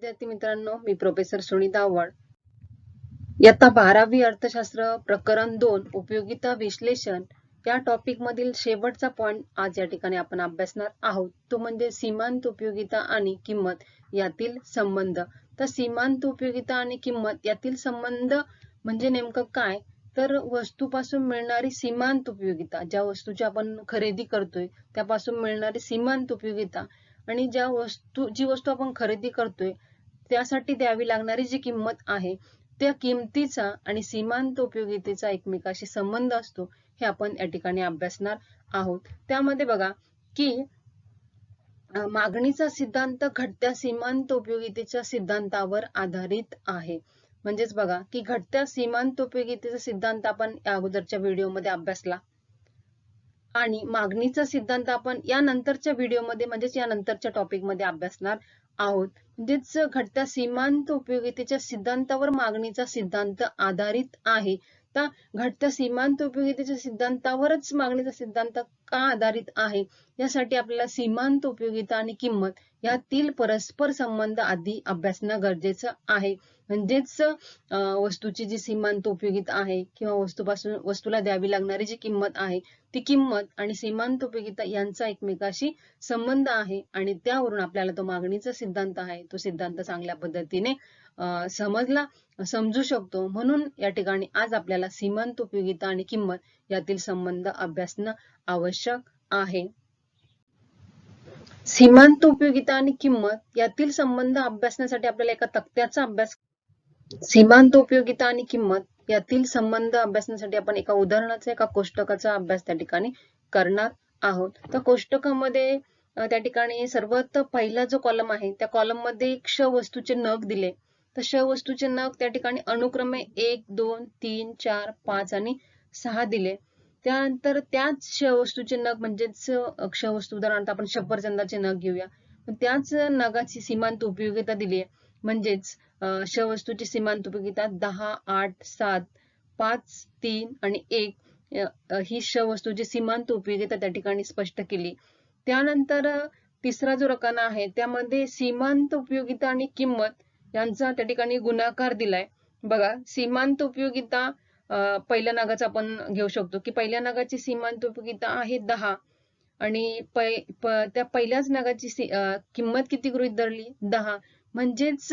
विद्यार्थी मित्रांनो, मी प्रोफेसर सुनीता आव्हाड. इयत्ता 12वी अर्थशास्त्र प्रकरण 2 उपयोगिता विश्लेषण या टॉपिक मधील शेवटचा पॉइंट आज या ठिकाणी आपण अभ्यासणार आहोत. तो म्हणजे सीमांत उपयोगिता आणि किंमत यातील संबंध. तर सीमांत उपयोगिता आणि किंमत यातील संबंध म्हणजे नेमकं काय? तर वस्तूपासून मिळणारी सीमांत उपयोगिता, ज्या वस्तूची आपण खरेदी करतोय त्यापासून मिळणारी सीमांत उपयोगिता आणि जी वस्तू आपण खरेदी करतोय त्यासाठी द्यावी लागणारी जी किंमत आहे त्या किमतीचा आणि सीमांत उपयोगितेचा एकमेकाशी संबंध असतो, हे आपण या ठिकाणी अभ्यासणार आहोत. त्यामध्ये बघा की मागणीचा सिद्धांत घटत्या सीमांत उपयोगितेच्या सिद्धांतावर आधारित आहे. म्हणजेच बघा की घटत्या सीमांत उपयोगितेचा सिद्धांत आपण या अगोदरच्या व्हिडिओमध्ये अभ्यासला आणि मागणीचा सिद्धांत आपण या नंतरच्या व्हिडिओमध्ये म्हणजेच या नंतरच्या टॉपिक मध्ये अभ्यासणार आहोत. म्हणजेच घटत्या सीमांत उपयोगितेच्या सिद्धांतावर मागणीचा सिद्धांत आधारित आहे. तर घटत्या सीमांत उपयोगितेच्या सिद्धांतावरच मागणीचा सिद्धांत का आधारित आहे यासाठी आपल्याला सीमांत उपयोगिता आणि किंमत यातील परस्पर संबंध आधी अभ्यासणं गरजेचं आहे. म्हणजेच वस्तूची जी सीमांत उपयोगिता आहे किंवा वस्तूला द्यावी लागणारी जी किंमत आहे ती किंमत आणि सीमांत उपयोगिता यांचा एकमेकाशी संबंध आहे आणि त्यावरून आपल्याला तो मागणीचा सिद्धांत आहे तो सिद्धांत चांगल्या पद्धतीने समजू शकतो. म्हणून या ठिकाणी आज आपल्याला सीमांत उपयोगिता आणि किंमत यातील संबंध अभ्यासणं आवश्यक आहे. सीमांत उपयोगिता आणि किंमत यातील संबंध अभ्यासण्यासाठी आपल्याला एका तक्त्याचा अभ्यास सीमांत उपयोगिता आणि किंमत यातील संबंध अभ्यासण्यासाठी आपण एका उदाहरणाचा एका कोष्टकाचा अभ्यास त्या ठिकाणी करणार आहोत. तर कोष्टकामध्ये त्या ठिकाणी सर्वात पहिला जो कॉलम आहे त्या कॉलम मध्ये क्ष वस्तूचे नग दिले. तर क्ष वस्तूचे नग त्या ठिकाणी अनुक्रमे 1, 2, 3, 4, 5 आणि 6 दिले. त्यानंतर त्याच क्ष वस्तूचे नग म्हणजेच क्ष वस्तू उदाहरणार्थ आपण सफरचंदाचे नग घेऊया. त्याच नगाची सीमांत उपयोगिता दिली आहे. म्हणजेच क्ष वस्तूची सीमांत उपयोगिता 10, 8, 7, 5, 3 आणि 1 ही क्ष वस्तूची सीमांत उपयोगिता त्या ठिकाणी स्पष्ट केली. त्यानंतर तिसरा जो रकाना आहे त्यामध्ये सीमांत उपयोगिता आणि किंमत यांचा त्या ठिकाणी गुणाकार दिलाय. बघा सीमांत उपयोगिता पहिल्या नगाचा आपण घेऊ शकतो की पहिल्या नगाची सीमांत उपयोगिता आहे 10 आणि त्या पहिल्याच नगाची किंमत किती गृहीत धरली 10. म्हणजेच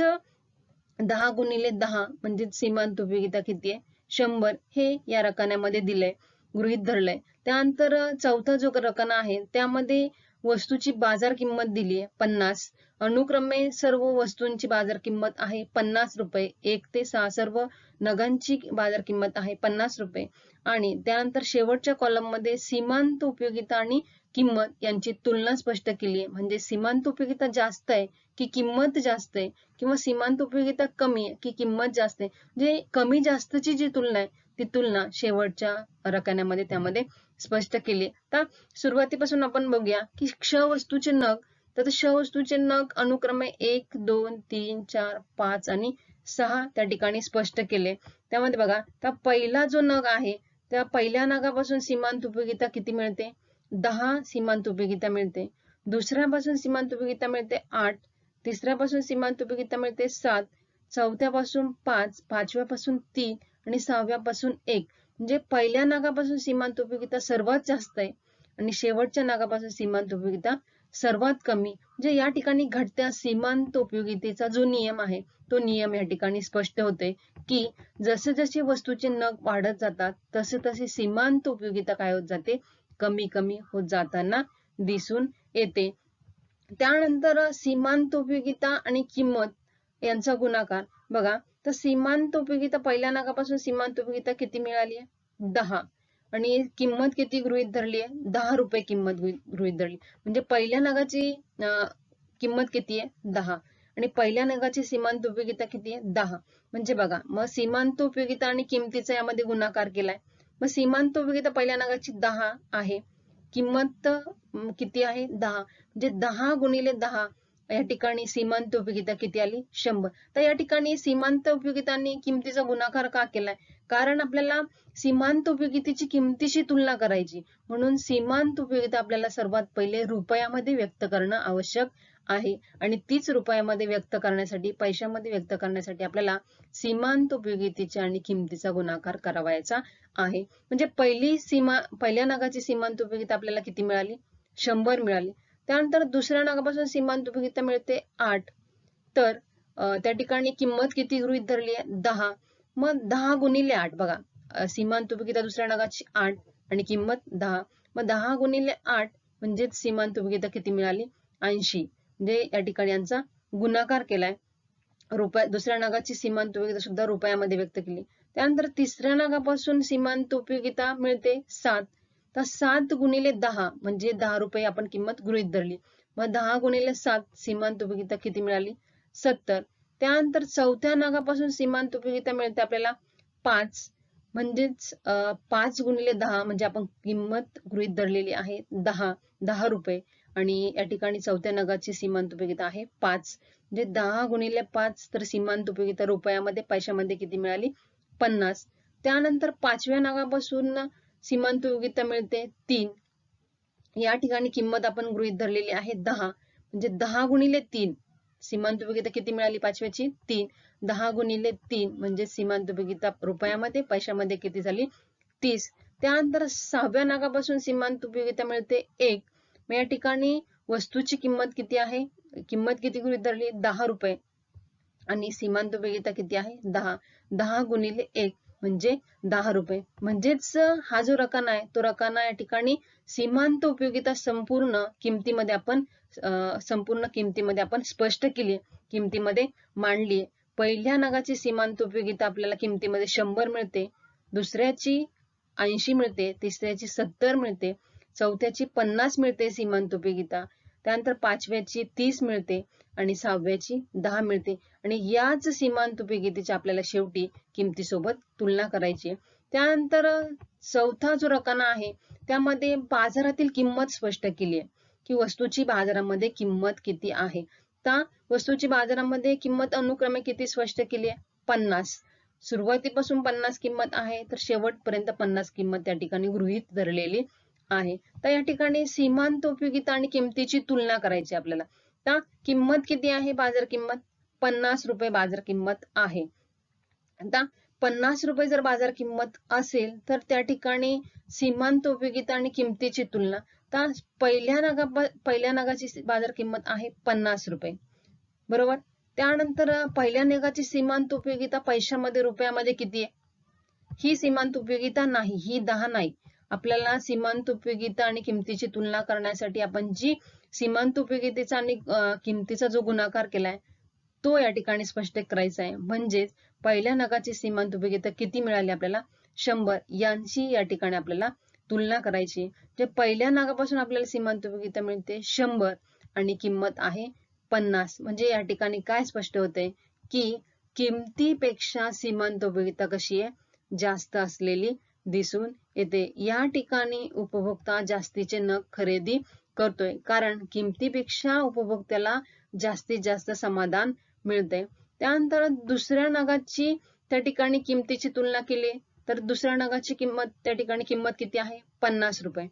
10 गुणिले 10 म्हणजेच सीमांत उपयोगिता किती आहे 100 हे या रकान्यामध्ये दिलंय गृहीत धरलंय. त्यानंतर चौथा जो रकाना आहे त्यामध्ये वस्तूची बाजार किंमत दिली आहे 50. अनुक्रमे सर्व वस्तूंची बाजार किंमत आहे 50 रुपये. 1 ते 6 सर्व नगांची बाजार किंमत आहे 50 रुपये. आणि त्यानंतर शेवटच्या कॉलम मध्ये सीमांत उपयोगिता आणि किंमत यांची तुलना स्पष्ट केली आहे. म्हणजे सीमांत उपयोगिता जास्त आहे की किंमत जास्त आहे किंवा सीमांत उपयोगिता कमी आहे की किंमत जास्त आहे. म्हणजे कमी जास्तची जी तुलना आहे ती तुलना शेवटच्या रकान्यामध्ये त्यामध्ये स्पष्ट केली. तर सुरुवातीपासून आपण बघूया की क्ष वस्तूचे नग. तर क्ष वस्तूचे नग अनुक्रमे 1, 2, 3, 4, 5 आणि 6 त्या ठिकाणी स्पष्ट केले. त्यामध्ये बघा तर पहिला जो नग आहे त्या पहिल्या नगापासून सीमांत उपयोगिता किती मिळते 10 सीमांत उपयोगिता मिळते. दुसऱ्यापासून सीमांत उपयोगिता मिळते 8. तिसऱ्यापासून सीमांत उपयोगिता मिळते 7. चौथ्यापासून 5. पाचव्यापासून 3 आणि 6व्यापासून 1. म्हणजे पहिल्या नागापासून सीमांत उपयोगिता सर्वात जास्त आहे आणि शेवटच्या नागापासून सीमांत उपयोगिता सर्वात कमी. म्हणजे या ठिकाणी घटत्या सीमांत उपयोगितेचा जो नियम आहे तो नियम या ठिकाणी स्पष्ट होते की जसे जसे वस्तूचे नग वाढत जातात तसे तसे सीमांत उपयोगिता काय होत जाते कमी कमी होत जाताना दिसून येते. त्यानंतर सीमांत उपयोगिता आणि किंमत यांचा गुणाकार बघा. तर सीमांत उपयोगिता पहिल्या नागापासून सीमांत उपयोगिता किती मिळाली आहे 10 आणि किंमत किती गृहीत धरली आहे 10 रुपये किंमत गृहीत धरली. म्हणजे पहिल्या नगाची किंमत किती आहे 10 आणि पहिल्या नगाची सीमांत उपयोगिता किती आहे 10. म्हणजे बघा मग सीमांत उपयोगिता आणि किमतीचा यामध्ये गुणाकार केलाय. मग सीमांत उपयोगिता पहिल्या नगाची 10 आहे किंमत किती आहे 10. म्हणजे 10 गुणिले 10 या ठिकाणी सीमांत उपयोगिता किती आली 100. तर या ठिकाणी सीमांत उपयोगिता आणि किमतीचा गुणाकार का केलाय कारण आपल्याला सीमांत उपयोगितेची किमतीशी तुलना करायची. म्हणून सीमांत उपयोगिता आपल्याला सर्वात पहिले रुपयामध्ये व्यक्त करणं आवश्यक आहे आणि तीच रुपयामध्ये व्यक्त करण्यासाठी, पैशामध्ये व्यक्त करण्यासाठी आपल्याला सीमांत उपयोगितेच्या आणि किमतीचा गुणाकार करावायचा आहे. म्हणजे पहिल्या नगाची सीमांत उपयोगिता आपल्याला किती मिळाली? 100 मिळाली. त्यानंतर दुसऱ्या नगापासून सीमांत उपयोगिता मिळते 8. तर त्या ठिकाणी किंमत किती गृहीत धरली आहे? 10. मग 10 गुणिले 8 बघा, सीमांत उपयोगिता दुसऱ्या नगाची 8 आणि किंमत 10. मग 10 गुणिले 8 म्हणजेच सीमांत उपयोगिता किती मिळाली? 80. म्हणजे या ठिकाणी यांचा गुणाकार केलाय. दुसऱ्या नगाची सीमांत उपयोगिता सुद्धा रुपयामध्ये व्यक्त केली. त्यानंतर तिसऱ्या नगापासून सीमांत उपयोगिता मिळते 7. तर 7 गुणिले 10 म्हणजे 10 रुपये आपण किंमत गृहीत धरली. मग 10 गुणिले 7 सीमांत उपयोगिता किती मिळाली? 70. त्यानंतर चौथ्या नगापासून सीमांत उपयोगिता मिळते आपल्याला 5. म्हणजेच 5 गुणिले 10 म्हणजे आपण किंमत गृहीत धरलेली आहे 10 रुपये आणि या ठिकाणी चौथ्या नगाची सीमांत उपयोगिता आहे 5. म्हणजे 10 गुणिले 5 तर सीमांत उपयोगिता रुपयामध्ये पैशामध्ये किती मिळाली? 50. त्यानंतर पाचव्या नगापासून सीमांत उपयोगिता मिळते 3. या ठिकाणी किंमत आपण गृहीत धरलेली आहे 10. म्हणजे 10 गुणिले 3 सीमांत उपयोगिता किती मिळाली पाचव्याची? 3. 10 गुणिले 3 म्हणजे सीमांत उपयोगिता रुपयामध्ये पैशामध्ये किती झाली? 30. त्यानंतर 6व्या नगापासून सीमांत उपयोगिता मिळते 1. मग या ठिकाणी वस्तूची किंमत किती आहे? किंमत किती गृहीत धरली? 10 रुपये आणि सीमांत उपयोगिता किती आहे? 10. 10 गुणिले 1 म्हणजे 10 रुपये. म्हणजेच हा जो रकाना आहे तो रकाना या ठिकाणी सीमांत उपयोगिता संपूर्ण किमतीमध्ये आपण स्पष्ट केली, किमतीमध्ये मांडली. पहिल्या नगाची सीमांत उपयोगिता आपल्याला किमतीमध्ये 100 मिळते, दुसऱ्याची 80 मिळते, तिसऱ्याची 70 मिळते, चौथ्याची 50 मिळते सीमांत उपयोगिता, त्यानंतर पाचव्याची 30 मिळते आणि 6व्याची 10 मिळते आणि याच सीमांत उपयोगितेच्या आपल्याला शेवटी किमतीसोबत तुलना करायची. त्यानंतर चौथा जो रकाना आहे त्यामध्ये बाजारातील किंमत स्पष्ट केली आहे की वस्तूची बाजारामध्ये किंमत किती आहे. तर वस्तूची बाजारामध्ये किंमत अनुक्रमे किती स्पष्ट केली आहे? 50. सुरुवातीपासून 50 किंमत आहे तर शेवटपर्यंत 50 किंमत त्या ठिकाणी गृहीत धरलेली आहे. तर या ठिकाणी सीमांत उपयोगिता आणि किमतीची तुलना करायची आपल्याला. तर किंमत किती आहे? बाजार किंमत 50 रुपये बाजार किंमत आहे. आता 50 रुपये जर बाजार किंमत असेल तर त्या ठिकाणी सीमांत उपयोगिता आणि किमतीची तुलना, तर पहिल्या नगाची बाजार किंमत आहे 50 रुपये, बरोबर. त्यानंतर पहिल्या नगाची सीमांत उपयोगिता पैशामध्ये रुपयामध्ये किती आहे? ही सीमांत उपयोगिता नाही, ही 10 नाही. आपल्याला सीमांत उपयोगिता आणि किमतीची तुलना करण्यासाठी आपण जी सीमांत उपयोगितेचा आणि किमतीचा जो गुणाकार केलाय तो या ठिकाणी स्पष्ट करायचा आहे. म्हणजेच पहिल्या नगाची सीमांत उपयोगिता किती मिळाली आपल्याला? 100. यांची या ठिकाणी आपल्याला तुलना करायची. जे पहिल्या नगापासून आपल्याला सीमांत उपयोगिता मिळते 100 आणि किंमत आहे 50. म्हणजे या ठिकाणी काय स्पष्ट होते की किमतीपेक्षा सीमांत उपयोगिता कशी आहे? जास्त असलेली दिसून येते. या ठिकाणी उपभोक्ता जास्तीचे नग खरेदी करतोय कारण किमतीपेक्षा उपभोक्त्याला जास्तीत जास्त समाधान मिळते. त्यानंतर दुसऱ्या नगाची त्या ठिकाणी किमतीची तुलना केली तर दुसऱ्या नगाची त्या ठिकाणी किंमत किती आहे? 50 रुपये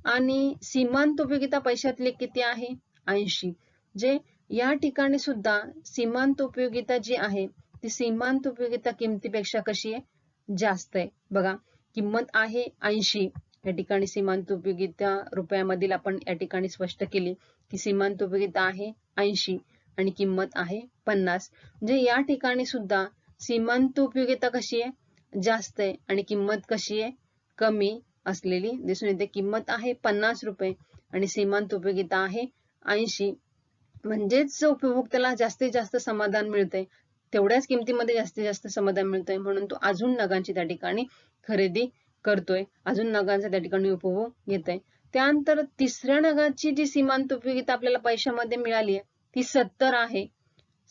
आणि सीमांत उपयोगिता पैशातली किती आहे? 80. जे या ठिकाणी सुद्धा सीमांत उपयोगिता जी आहे ती सीमांत उपयोगिता किमतीपेक्षा कशी आहे? जास्त आहे. बघा, किंमत आहे 80. या ठिकाणी सीमांत उपयोगिता रुपयामधील आपण या ठिकाणी स्पष्ट केली की सीमांत उपयोगिता आहे 80 आणि किंमत आहे 50. म्हणजे या ठिकाणी सुद्धा सीमांत उपयोगिता कशी आहे? जास्त आहे आणि किंमत कशी आहे? कमी असलेली दिसून येते. किंमत आहे 50 रुपये आणि सीमांत उपयोगिता आहे 80. म्हणजेच उपभोक्त्याला जास्तीत जास्त समाधान मिळते, तेवढ्याच किमतीमध्ये जास्तीत जास्त समाधान मिळतंय म्हणून तो अजून नगांची त्या ठिकाणी खरेदी करतोय, अजून नगांचा त्या ठिकाणी उपभोग घेतोय. त्यानंतर तिसऱ्या नगाची जी सीमांत उपयोगिता आपल्याला पैशामध्ये मिळाली आहे ती 70 आहे.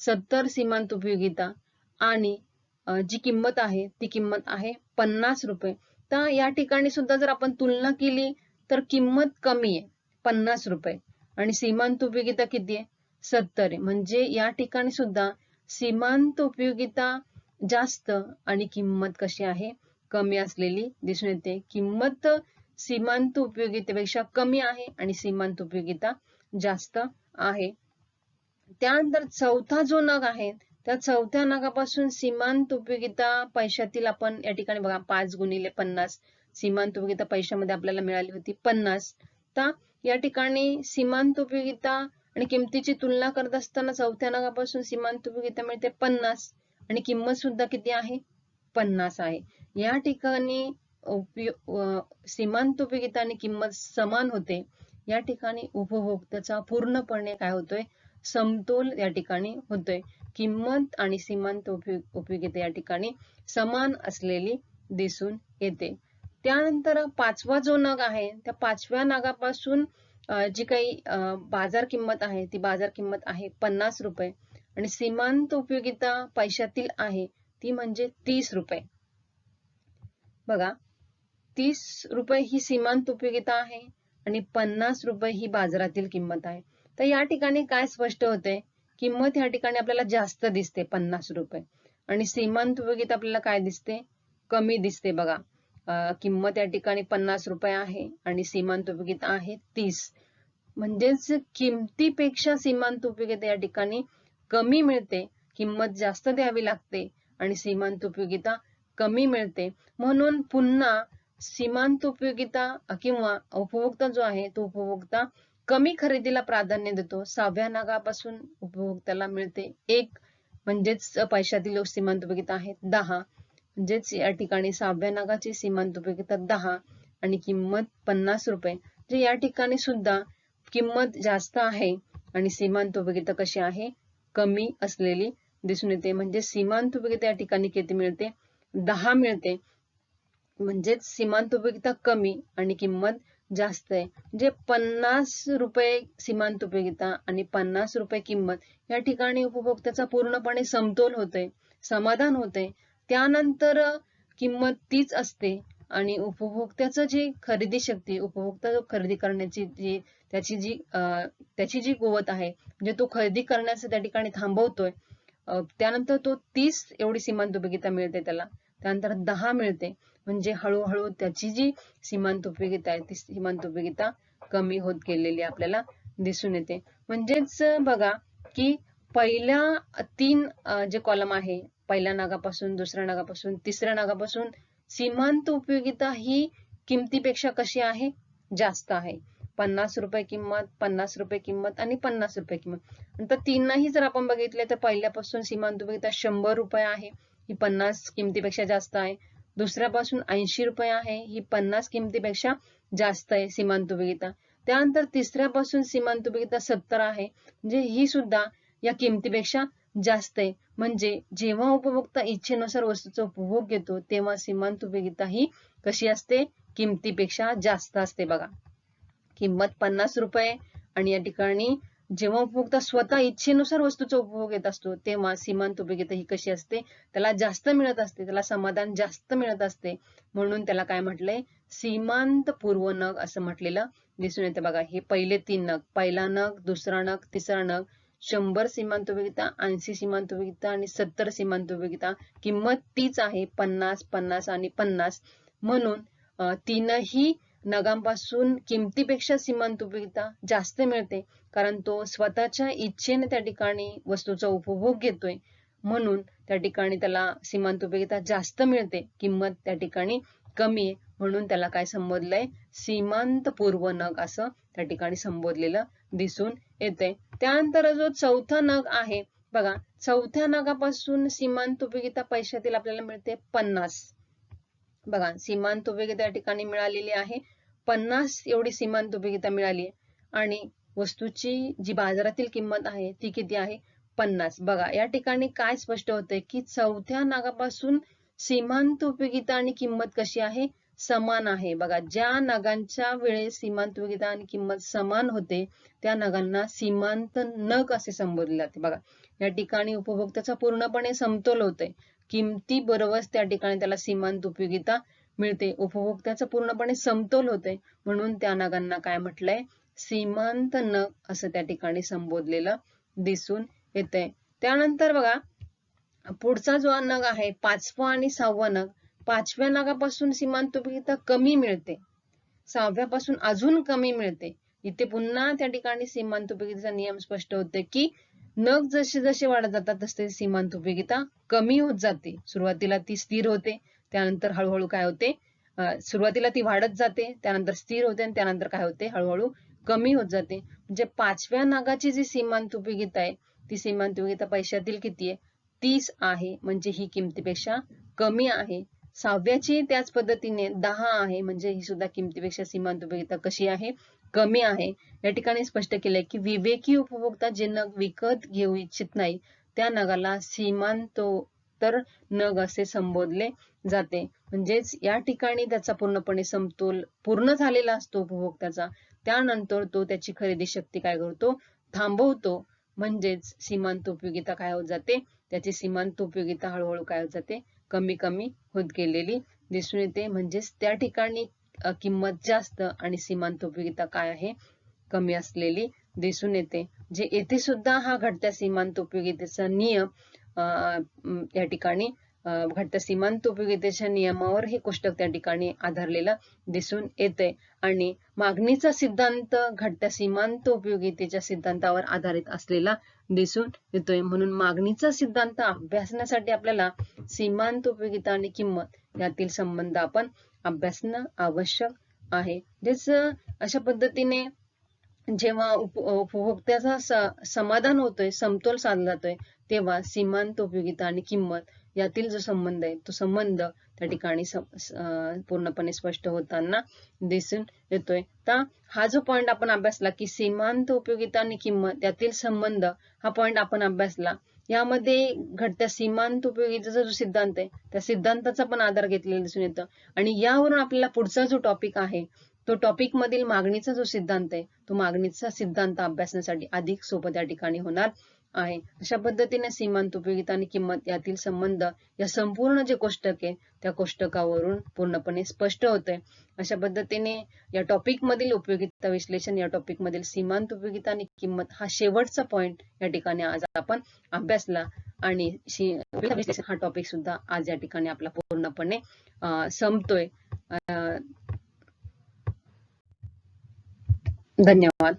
70 सीमांत उपयोगिता आणि जी किंमत आहे ती किंमत आहे 50 रुपये. तर या ठिकाणी सुद्धा जर आपण तुलना केली तर किंमत कमी आहे 50 रुपये आणि सीमांत उपयोगिता किती आहे? 70 आहे. म्हणजे या ठिकाणी सुद्धा सीमांत उपयोगिता जास्त आणि किंमत कशी आहे? कमी असलेली दिसून येते. किंमत सीमांत उपयोगितेपेक्षा कमी आहे आणि सीमांत उपयोगिता जास्त आहे. त्यानंतर चौथा जो नग आहे त्या चौथ्या नगापासून सीमांत उपयोगिता पैशातील आपण या ठिकाणी बघा 5 गुणिले 50 सीमांत उपयोगिता पैशामध्ये आपल्याला मिळाली होती 50. तर या ठिकाणी सीमांत उपयोगिता आणि किमतीची तुलना करत असताना चौथ्या नगापासून सीमांत उपयोगिता मिळते 50 आणि किंमत सुद्धा किती आहे 50 आहे. या ठिकाणी सीमांत उपयोगिता आणि किंमत समान होते. या ठिकाणी उपभोक्त्याचा पूर्णपणे काय होतोय समतोल या ठिकाणी होतोय. किंमत आणि सीमांत उपयोगिता या ठिकाणी समान असलेली दिसून येते. त्यानंतर पाचवा जो नग आहे त्या पाचव्या नगापासून जी काही बाजार किंमत आहे ती बाजार किंमत आहे 50 रुपये आणि सीमांत उपयोगिता पैशातील आहे ती म्हणजे 30 रुपये. बघा 30 रुपये ही सीमांत उपयोगिता आहे आणि 50 रुपये ही बाजारातील किंमत आहे. तर या ठिकाणी काय स्पष्ट होते किंमत या ठिकाणी आपल्याला जास्त दिसते 50 रुपये आणि सीमांत उपयोगिता आपल्याला काय दिसते कमी दिसते. बघा किंमत या ठिकाणी 50 रुपये आहे आणि सीमांत उपयोगिता आहे 30. म्हणजेच किमतीपेक्षा सीमांत उपयोगिता या ठिकाणी कमी मिळते. किंमत जास्त द्यावी लागते आणि सीमांत उपयोगिता कमी मिळते. म्हणून पुन्हा सीमांत उपयोगिता किंवा उपभोक्ता जो आहे तो उपभोक्ता कमी खरेदीला प्राधान्य देतो. 6व्या नगापासून उपभोक्त्याला मिळते 1 म्हणजेच पैशातील सीमांत उपयोगिता आहे 10. म्हणजेच या ठिकाणी 6व्या नगाची सीमांत उपयोगिता 10 आणि किंमत 50 रुपये. जे या ठिकाणी सुद्धा किंमत जास्त आहे आणि सीमांत उपयोगिता कशी आहे कमी असलेली दिसून येते. म्हणजे सीमांत उपयोगिता या ठिकाणी किती मिळते 10 मिळते. म्हणजेच सीमांत उपयोगिता कमी आणि किंमत जास्त आहे. म्हणजे 50 रुपये सीमांत उपयोगिता आणि 50 रुपये किंमत या ठिकाणी उपभोक्त्याचा पूर्णपणे समतोल होतोय समाधान होते. त्यानंतर किंमत तीच असते आणि उपभोक्त्याचं जी खरेदी शक्ती उपभोक्ता खरेदी करण्याची त्याची जी कुवत आहे म्हणजे तो खरेदी करण्याचं त्या ठिकाणी थांबवतोय. त्यानंतर तो 30 एवढी सीमांत उपयोगिता मिळते त्याला. त्यानंतर 10 मिळते. म्हणजे हळूहळू त्याची जी सीमांत उपयोगिता आहे ती सीमांत उपयोगिता कमी होत गेलेली आपल्याला दिसून येते. म्हणजेच बघा की पहिल्या 3 जे कॉलम आहे पहिल्या नागापासून दुसऱ्या नागापासून तिसऱ्या नागापासून सीमांत उपयोगिता ही किमतीपेक्षा कशी आहे जास्त आहे. 50 रुपये किंमत 50 रुपये किंमत आणि 50 रुपये किंमत. नंतर तीनही जर आपण बघितले तर पहिल्यापासून सीमांत उपयोगिता 100 रुपये आहे ही 50 किमतीपेक्षा जास्त आहे. दुसऱ्यापासून 80 रुपये आहे ही 50 किमतीपेक्षा जास्त आहे सीमांत उपयोगिता. त्यानंतर तिसऱ्यापासून सीमांत उपयोगिता 70 आहे म्हणजे ही सुद्धा या किमतीपेक्षा जास्त आहे. म्हणजे जेव्हा उपभोक्ता इच्छेनुसार वस्तूचा उपभोग घेतो तेव्हा सीमांत उपयोगिता ही कशी असते किमतीपेक्षा जास्त असते. बघा किंमत 50 रुपये आणि या ठिकाणी जेव्हा उपभोक्ता स्वतः इच्छेनुसार वस्तूचा उपभोग घेत असतो तेव्हा सीमांत उपयोगिता ही कशी असते त्याला जास्त मिळत असते त्याला समाधान जास्त मिळत असते. म्हणून त्याला काय म्हटलंय सीमांत पूर्व नग असं म्हटलेलं दिसून येते. बघा हे पहिले 3 नग पहिला नग दुसरा नग तिसरा नग 100 सीमांत उपयोगिता 80 सीमांत उपयोगिता आणि 70 सीमांत उपयोगिता. किंमत तीच आहे 50 50 आणि 50. म्हणून तीनही नगांपासून किमतीपेक्षा सीमांत उपयोगिता जास्त मिळते कारण तो स्वतःच्या इच्छेने त्या ठिकाणी वस्तूचा उपभोग घेतोय. म्हणून त्या ठिकाणी त्याला सीमांत उपयोगिता जास्त मिळते किंमत त्या ठिकाणी कमी आहे. म्हणून त्याला काय संबोधलंय सीमांत पूर्व नग असं त्या ठिकाणी संबोधलेलं दिसून येते. त्यानंतर जो चौथा नग आहे बघा चौथ्या नगापासून सीमांत उपयोगिता पैशातील आपल्याला मिळते 50. बघा सीमांत उपयोगिता या ठिकाणी मिळालेली आहे 50 एवढी सीमांत उपयोगिता मिळाली आणि वस्तूची जी बाजारातील किंमत आहे ती किती आहे 50. बघा या ठिकाणी काय स्पष्ट होते की चौथ्या नागापासून सीमांत उपयोगिता आणि किंमत कशी आहे समान आहे. बघा ज्या नगांच्या वेळेस सीमांत उपयोगिता आणि किंमत समान होते त्या नगांना सीमांत नग असे संबोधले जाते. बघा या ठिकाणी उपभोक्त्याचा पूर्णपणे समतोल होते किमती बरोबरच त्या ठिकाणी त्याला सीमांत उपयोगिता मिळते. उपभोक्त्याचा पूर्णपणे समतोल होते म्हणून त्या नगांना काय म्हटलंय सीमांत नग असं त्या ठिकाणी संबोधलेलं दिसून येते. त्यानंतर बघा पुढचा जो नग आहे 5वा आणि 6वा नग 5व्या नगापासून सीमांत उपयोगिता कमी मिळते 6व्यापासून अजून कमी मिळते. इथे पुन्हा त्या ठिकाणी सीमांत उपयोगितेचा नियम स्पष्ट होते की नग जसे जसे वाढत जातात तसे सीमांत उपयोगिता कमी होत जाते. सुरुवातीला ती स्थिर होते, त्यानंतर हळूहळू काय होते, सुरुवातीला ती वाढत जाते, त्यानंतर स्थिर होते आणि त्यानंतर काय होते, हळूहळू कमी होत जाते. म्हणजे 5व्या नागाची जी सीमांत उपयोगिता आहे, ती सीमांत उपयोगिता पैशातील किती आहे, 30 आहे, म्हणजे ही किमतीपेक्षा कमी आहे. 6व्याची त्याच पद्धतीने 10 आहे, म्हणजे ही सुद्धा किमतीपेक्षा सीमांत उपयोगिता कशी आहे, कमी आहे. या ठिकाणी स्पष्ट केलंय की विवेकी उपभोक्ता जे नग विकत घेऊ इच्छित नाही त्या नगाला सीमांतोत्तर नग असे संबोधले जाते. म्हणजेच या ठिकाणी त्याचा पूर्णपणे समतोल पूर्ण झालेला असतो उपभोक्त्याचा, त्यानंतर तो त्याची खरेदी शक्ती काय करतो, थांबवतो. म्हणजेच सीमांत उपयोगिता काय होत जाते, त्याची सीमांत उपयोगिता हळूहळू काय होत जाते, कमी कमी होत गेलेली दिसून येते. म्हणजेच त्या ठिकाणी किंमत जास्त आणि सीमांत उपयोगिता काय आहे, कमी असलेली दिसून येते. जे येथे सुद्धा हा घटत्या सीमांत उपयोगितेचा नियम या ठिकाणी घटत्या सीमांत उपयोगितेच्या नियमावर हे कोष्टक त्या ठिकाणी आधारलेलं दिसून येते. आणि मागणीचा सिद्धांत घटत्या सीमांत उपयोगितेच्या सिद्धांतावर आधारित असलेला दिसून येतोय. म्हणून मागणीचा सिद्धांत अभ्यासण्यासाठी आपल्याला सीमांत उपयोगिता आणि किंमत यातील संबंध आपण अभ्यासणं आवश्यक आहे. अशा पद्धतीने जेव्हा उपभोक्त्याचा समाधान होतोय, समतोल साधला जातोय, तेव्हा सीमांत उपयोगिता आणि किंमत यातील जो संबंध आहे तो संबंध त्या ठिकाणी पूर्णपणे स्पष्ट होताना दिसून येतोय. तर हा जो पॉइंट आपण अभ्यासला की सीमांत उपयोगिता आणि किंमत यातील संबंध, हा पॉइंट आपण अभ्यासला. यामध्ये घटत्या सीमांत उपयोगितेचा जो सिद्धांत आहे त्या सिद्धांताचा पण आधार घेतलेला दिसून येतं. आणि यावरून आपल्याला पुढचा जो टॉपिक आहे तो टॉपिक मधील मागणीचा जो सिद्धांत आहे तो मागणीचा सिद्धांत अभ्यासण्यासाठी अधिक सोपं त्या ठिकाणी होणार आहे. अशा पद्धतीने सीमांत उपयोगिता आणि किंमत यातील संबंध या संपूर्ण जे कोष्टक आहे त्या कोष्टकावरून पूर्णपणे स्पष्ट होतंय. अशा पद्धतीने या टॉपिक मधील उपयोगिता विश्लेषण, या टॉपिक मधील सीमांत उपयोगिता आणि किंमत हा शेवटचा पॉइंट या ठिकाणी आज आपण अभ्यासला. आणि विश्लेषण हा टॉपिक सुद्धा आज या ठिकाणी आपला पूर्णपणे संपतोय. धन्यवाद.